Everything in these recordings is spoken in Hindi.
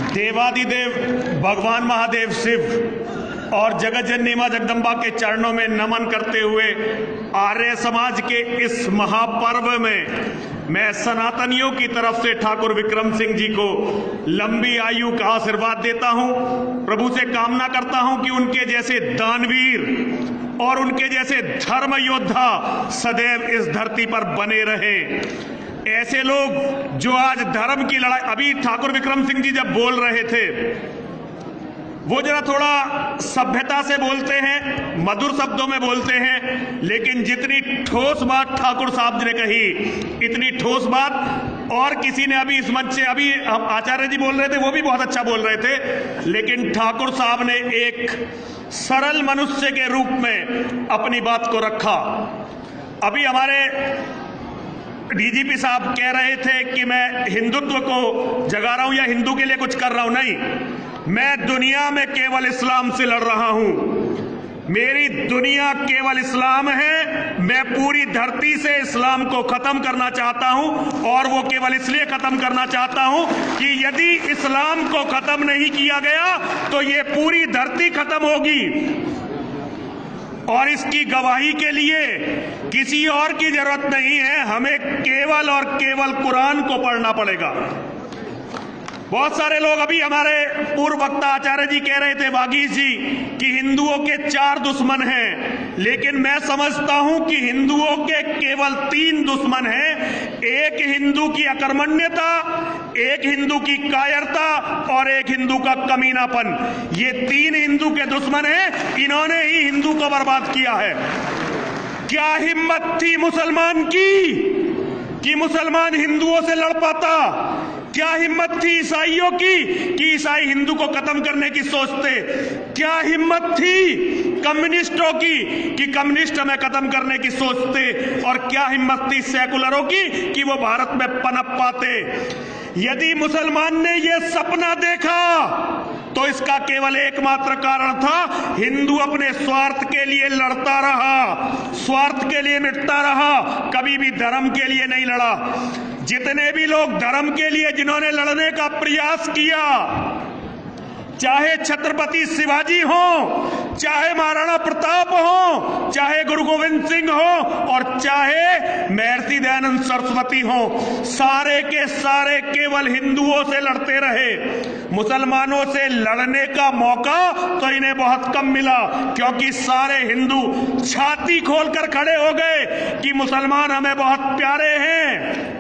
देवादिदेव भगवान महादेव शिव और जगत जननी मां जगदम्बा के चरणों में नमन करते हुए आर्य समाज के इस महापर्व में मैं सनातनियों की तरफ से ठाकुर विक्रम सिंह जी को लंबी आयु का आशीर्वाद देता हूं। प्रभु से कामना करता हूं कि उनके जैसे दानवीर और उनके जैसे धर्म योद्धा सदैव इस धरती पर बने रहे। ऐसे लोग जो आज धर्म की लड़ाई, अभी ठाकुर विक्रम सिंह जी जब बोल रहे थे वो जरा थोड़ा सभ्यता से बोलते हैं, मधुर शब्दों में बोलते हैं, लेकिन जितनी ठोस बात ठाकुर साहब ने कही इतनी ठोस बात और किसी ने अभी इस मंच से, अभी हम आचार्य जी बोल रहे थे वो भी बहुत अच्छा बोल रहे थे, लेकिन ठाकुर साहब ने एक सरल मनुष्य के रूप में अपनी बात को रखा। अभी हमारे डीजीपी साहब कह रहे थे कि मैं हिंदुत्व को जगा रहा हूं या हिंदू के लिए कुछ कर रहा हूं। नहीं, मैं दुनिया में केवल इस्लाम से लड़ रहा हूं। मेरी दुनिया केवल इस्लाम है। मैं पूरी धरती से इस्लाम को खत्म करना चाहता हूं और वो केवल इसलिए खत्म करना चाहता हूं कि यदि इस्लाम को खत्म नहीं किया गया तो ये पूरी धरती खत्म होगी और इसकी गवाही के लिए किसी और की जरूरत नहीं है, हमें केवल और केवल कुरान को पढ़ना पड़ेगा। बहुत सारे लोग, अभी हमारे पूर्व वक्ता आचार्य जी कह रहे थे, वागीश जी, कि हिंदुओं के 4 दुश्मन हैं, लेकिन मैं समझता हूं कि हिंदुओं के केवल 3 दुश्मन हैं। एक हिंदू की अकर्मण्यता, एक हिंदू की कायरता और एक हिंदू का कमीनापन। ये 3 हिंदू के दुश्मन हैं, इन्होंने ही हिंदू को बर्बाद किया है। क्या हिम्मत थी मुसलमान की कि मुसलमान हिंदुओं से लड़ पाता? क्या हिम्मत थी ईसाइयों की कि ईसाई हिंदू को खत्म करने की सोचते? क्या हिम्मत थी कम्युनिस्टों की कि कम्युनिस्ट हमें खत्म करने की सोचते? और क्या हिम्मत थी सेकुलरों की कि वो भारत में पनप पाते? यदि मुसलमान ने यह सपना देखा तो इसका केवल एकमात्र कारण था, हिंदू अपने स्वार्थ के लिए लड़ता रहा, स्वार्थ के लिए मिटता रहा, कभी भी धर्म के लिए नहीं लड़ा। जितने भी लोग धर्म के लिए जिन्होंने लड़ने का प्रयास किया, चाहे छत्रपति शिवाजी हो, चाहे महाराणा प्रताप हो, चाहे गुरु गोविंद सिंह हो और चाहे महर्षि दयानंद सरस्वती हो, सारे के सारे केवल हिंदुओं से लड़ते रहे। मुसलमानों से लड़ने का मौका तो इन्हें बहुत कम मिला, क्योंकि सारे हिंदू छाती खोलकर खड़े हो गए कि मुसलमान हमें बहुत प्यारे हैं।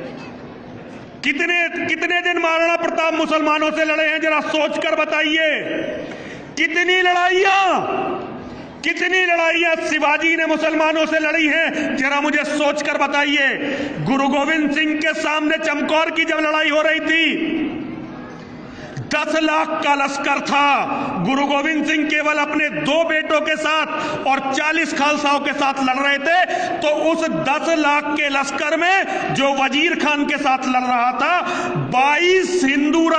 कितने दिन महाराणा प्रताप मुसलमानों से लड़े हैं, जरा सोचकर बताइए। कितनी लड़ाइयां शिवाजी ने मुसलमानों से लड़ी हैं, जरा मुझे सोचकर बताइए। गुरु गोविंद सिंह के सामने चमकौर की जब लड़ाई हो रही थी, 10 लाख का लश्कर था। गुरु गोविंद सिंह केवल अपने 2 बेटों के साथ और 40 खालसाओं के साथ लड़ रहे थे, तो उस 10 लाख के लश्कर में जो वजीर खान के साथ लड़ रहा था, 22 हिंदू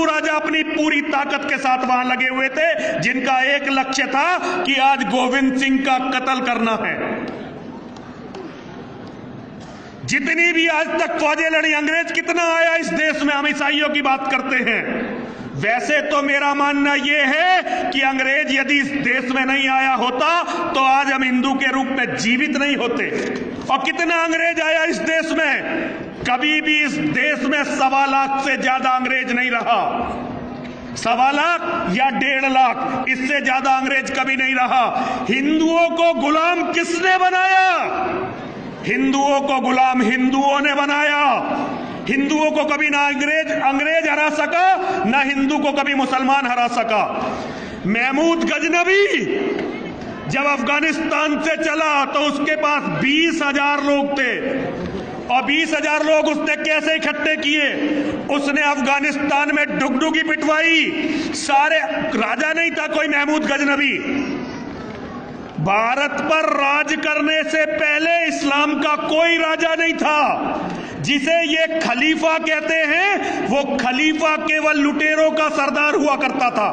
राजा अपनी पूरी ताकत के साथ वहां लगे हुए थे, जिनका एक लक्ष्य था कि आज गोविंद सिंह का कत्ल करना है। जितनी भी आज तक फौजें लड़ी, अंग्रेज कितना आया इस देश में, हम ईसाइयों की बात करते हैं। वैसे तो मेरा मानना यह है कि अंग्रेज यदि इस देश में नहीं आया होता तो आज हम हिंदू के रूप में जीवित नहीं होते। और कितना अंग्रेज आया इस देश में? कभी भी इस देश में 1.25 लाख से ज्यादा अंग्रेज नहीं रहा। 1.25 लाख या 1.5 लाख, इससे ज्यादा अंग्रेज कभी नहीं रहा। हिंदुओं को गुलाम किसने बनाया? हिंदुओं को गुलाम हिंदुओं ने बनाया। हिंदुओं को कभी ना अंग्रेज हरा सका, ना हिंदू को कभी मुसलमान हरा सका। महमूद गजनवी जब अफगानिस्तान से चला तो उसके पास 20,000 लोग थे, और 20,000 लोग उसने कैसे इकट्ठे किए? उसने अफगानिस्तान में डुगडुगी पिटवाई। सारे राजा नहीं था कोई महमूद गजनवी। भारत पर राज करने से पहले इस्लाम का कोई राजा नहीं था। जिसे ये खलीफा कहते हैं, वो खलीफा केवल लुटेरों का सरदार हुआ करता था।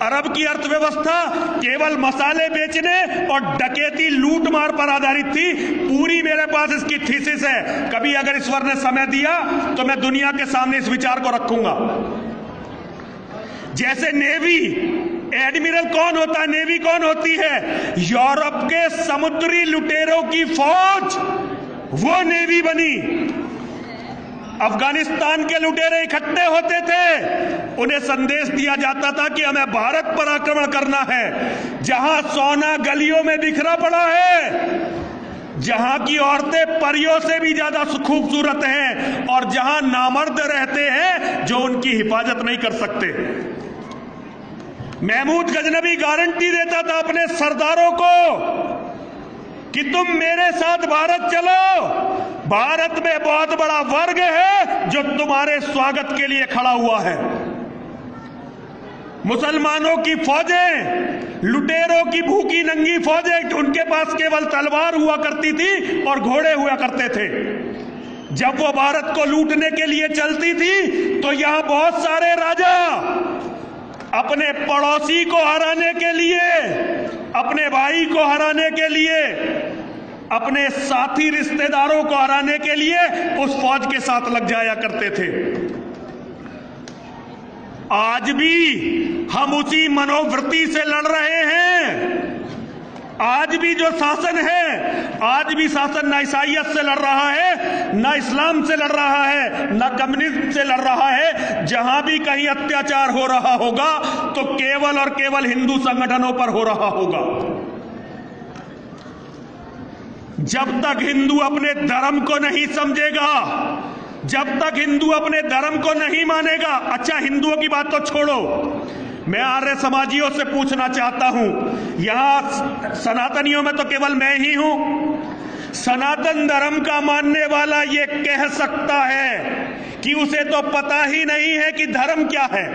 अरब की अर्थव्यवस्था केवल मसाले बेचने और डकैती लूटमार पर आधारित थी। पूरी मेरे पास इसकी थीसिस है। कभी अगर ईश्वर ने समय दिया तो मैं दुनिया के सामने इस विचार को रखूंगा। जैसे नेवी, एडमिरल कौन होता है, नेवी कौन होती है? यूरोप के समुद्री लुटेरों की फौज, वो नेवी बनी। अफगानिस्तान के लुटेरे इकट्ठे होते थे, उन्हें संदेश दिया जाता था कि हमें भारत पर आक्रमण करना है, जहां सोना गलियों में बिखरा पड़ा है, जहां की औरतें परियों से भी ज्यादा खूबसूरत हैं और जहां नामर्द रहते हैं जो उनकी हिफाजत नहीं कर सकते। महमूद गजनबी गारंटी देता था अपने सरदारों को कि तुम मेरे साथ भारत चलो, भारत में बहुत बड़ा वर्ग है जो तुम्हारे स्वागत के लिए खड़ा हुआ है। मुसलमानों की फौजें, लुटेरों की भूखी नंगी फौजें, उनके पास केवल तलवार हुआ करती थी और घोड़े हुआ करते थे। जब वो भारत को लूटने के लिए चलती थी तो यहां बहुत सारे राजा अपने पड़ोसी को हराने के लिए, अपने भाई को हराने के लिए, अपने साथी रिश्तेदारों को हराने के लिए उस फौज के साथ लग जाया करते थे। आज भी हम उसी मनोवृत्ति से लड़ रहे हैं। आज भी जो शासन है, आज भी शासन ना ईसाइयत से लड़ रहा है, ना इस्लाम से लड़ रहा है, ना कम्युनिज्म से लड़ रहा है। जहां भी कहीं अत्याचार हो रहा होगा तो केवल और केवल हिंदू संगठनों पर हो रहा होगा। जब तक हिंदू अपने धर्म को नहीं समझेगा, जब तक हिंदू अपने धर्म को नहीं मानेगा। अच्छा, हिंदुओं की बात तो छोड़ो, मैं आर्य समाजियों से पूछना चाहता हूं, यहां सनातनियों में तो केवल मैं ही हूं। सनातन धर्म का मानने वाला ये कह सकता है कि उसे तो पता ही नहीं है कि धर्म क्या है,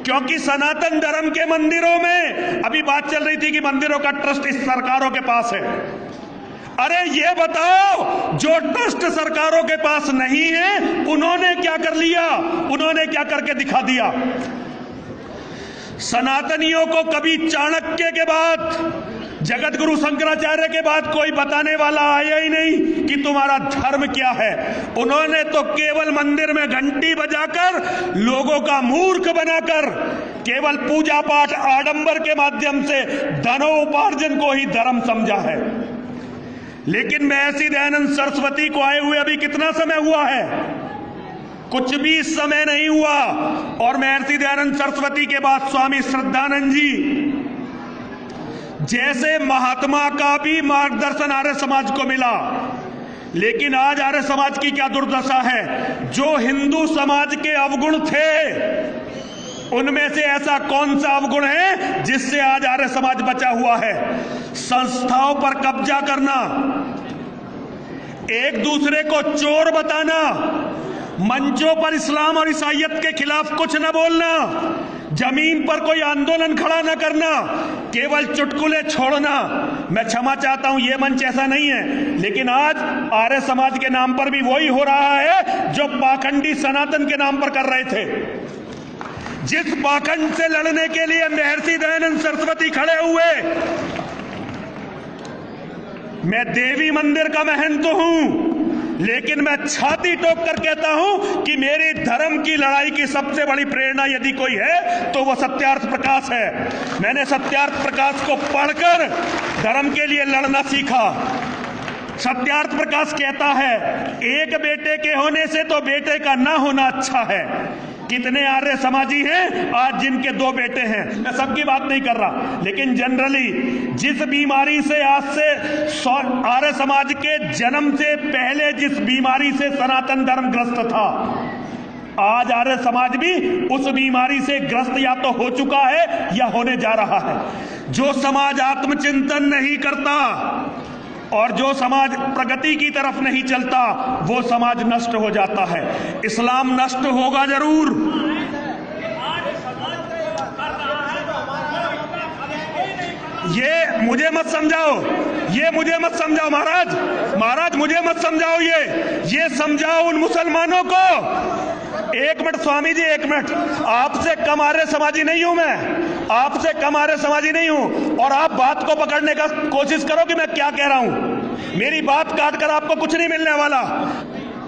क्योंकि सनातन धर्म के मंदिरों में अभी बात चल रही थी कि मंदिरों का ट्रस्ट इस सरकारों के पास है। अरे ये बताओ, जो ट्रस्ट सरकारों के पास नहीं है उन्होंने क्या कर लिया, उन्होंने क्या करके दिखा दिया? सनातनियों को कभी चाणक्य के बाद, जगत गुरु शंकराचार्य के बाद कोई बताने वाला आया ही नहीं कि तुम्हारा धर्म क्या है। उन्होंने तो केवल मंदिर में घंटी बजाकर लोगों का मूर्ख बनाकर केवल पूजा पाठ आडंबर के माध्यम से धनोपार्जन को ही धर्म समझा है। लेकिन महर्षि दयानंद सरस्वती को आए हुए अभी कितना समय हुआ है? कुछ भी समय नहीं हुआ। और महर्षि दयानंद सरस्वती के बाद स्वामी श्रद्धानंद जी जैसे महात्मा का भी मार्गदर्शन आर्य समाज को मिला। लेकिन आज आर्य समाज की क्या दुर्दशा है? जो हिंदू समाज के अवगुण थे उनमें से ऐसा कौन सा अवगुण है जिससे आज आर्य समाज बचा हुआ है? संस्थाओं पर कब्जा करना, एक दूसरे को चोर बताना, मंचों पर इस्लाम और ईसाइयत के खिलाफ कुछ न बोलना, जमीन पर कोई आंदोलन खड़ा न करना, केवल चुटकुले छोड़ना। मैं क्षमा चाहता हूं, यह मंच ऐसा नहीं है, लेकिन आज आर्य समाज के नाम पर भी वही हो रहा है जो पाखंडी सनातन के नाम पर कर रहे थे। जिस पाखंड से लड़ने के लिए महर्षि दयानंद सरस्वती खड़े हुए, मैं देवी मंदिर का महंत हूं, लेकिन मैं छाती ठोक कर कहता हूं कि मेरे धर्म की लड़ाई की सबसे बड़ी प्रेरणा यदि कोई है तो वह सत्यार्थ प्रकाश है। मैंने सत्यार्थ प्रकाश को पढ़कर धर्म के लिए लड़ना सीखा। सत्यार्थ प्रकाश कहता है, एक बेटे के होने से तो बेटे का ना होना अच्छा है। कितने आर्य समाजी हैं आज जिनके 2 बेटे हैं? मैं सबकी बात नहीं कर रहा, लेकिन जनरली जिस बीमारी से आज से आर्य समाज के जन्म से पहले जिस बीमारी से सनातन धर्म ग्रस्त था, आज आर्य समाज भी उस बीमारी से ग्रस्त या तो हो चुका है या होने जा रहा है। जो समाज आत्मचिंतन नहीं करता और जो समाज प्रगति की तरफ नहीं चलता, वो समाज नष्ट हो जाता है। इस्लाम नष्ट होगा जरूर। ये मुझे मत समझाओ, ये मुझे मत समझाओ महाराज मुझे मत समझाओ। ये समझाओ उन मुसलमानों को एक मिनट स्वामी जी, एक मिनट। आपसे कम आर्य समाजी नहीं हूं मैं, आपसे कम आर्य समाजी नहीं हूं, और आप बात को पकड़ने का कोशिश करो कि मैं क्या कह रहा हूं। मेरी बात काटकर आपको कुछ नहीं मिलने वाला।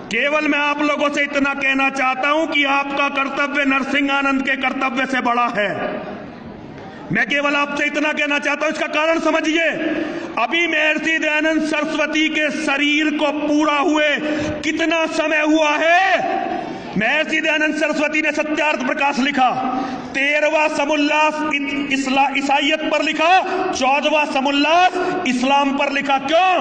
केवल मैं आप लोगों से इतना कहना चाहता हूं कि आपका कर्तव्य नरसिंहानंद के कर्तव्य से बड़ा है। मैं केवल आपसे इतना कहना चाहता हूं, इसका कारण समझिए। अभी महर्षि दयानंद सरस्वती के शरीर को पूरा हुए कितना समय हुआ है? महर्षि दयानंद सरस्वती ने सत्यार्थ प्रकाश लिखा, 13वां समुल्लास ईसाइयत पर लिखा, 14वां समुल्लास इस्लाम पर लिखा। क्यों?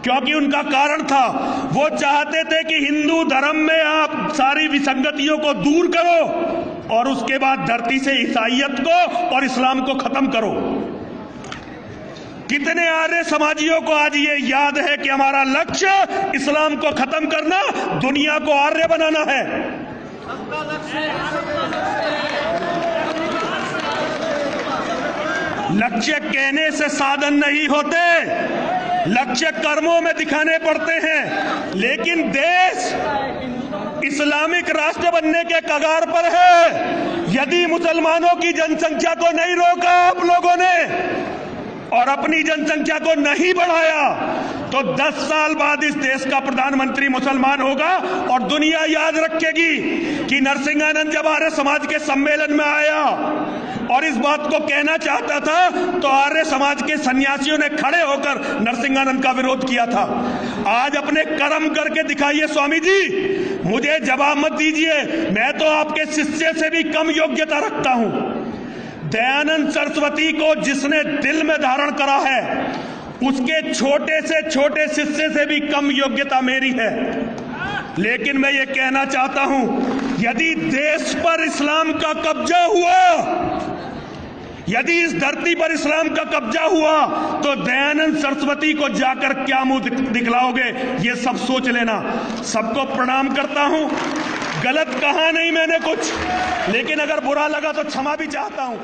क्योंकि उनका कारण था, वो चाहते थे कि हिंदू धर्म में आप सारी विसंगतियों को दूर करो और उसके बाद धरती से ईसाइयत को और इस्लाम को खत्म करो। कितने आर्य समाजियों को आज ये याद है कि हमारा लक्ष्य इस्लाम को खत्म करना, दुनिया को आर्य बनाना है। लक्ष्य कहने से साधन नहीं होते, लक्ष्य कर्मों में दिखाने पड़ते हैं। लेकिन देश इस्लामिक राष्ट्र बनने के कगार पर है। यदि मुसलमानों की जनसंख्या को नहीं रोका आप लोगों ने और अपनी जनसंख्या को नहीं बढ़ाया, तो 10 साल बाद इस देश का प्रधानमंत्री मुसलमान होगा और दुनिया याद रखेगी कि नरसिंहानंद जब आर्य समाज के सम्मेलन में आया और इस बात को कहना चाहता था, तो आर्य समाज के सन्यासियों ने खड़े होकर नरसिंहानंद का विरोध किया था। आज अपने कर्म करके दिखाइए स्वामी जी, मुझे जवाब मत दीजिए, मैं तो आपके शिष्य से भी कम योग्यता रखता हूं। दयानंद सरस्वती को जिसने दिल में धारण करा है, उसके छोटे से छोटे शिष्य से भी कम योग्यता मेरी है। लेकिन मैं ये कहना चाहता हूं, यदि देश पर इस्लाम का कब्जा हुआ, यदि इस धरती पर इस्लाम का कब्जा हुआ, तो दयानंद सरस्वती को जाकर क्या मुंह दिखलाओगे, ये सब सोच लेना। सबको प्रणाम करता हूं। गलत कहा नहीं मैंने कुछ, लेकिन अगर बुरा लगा तो क्षमा भी चाहता हूं।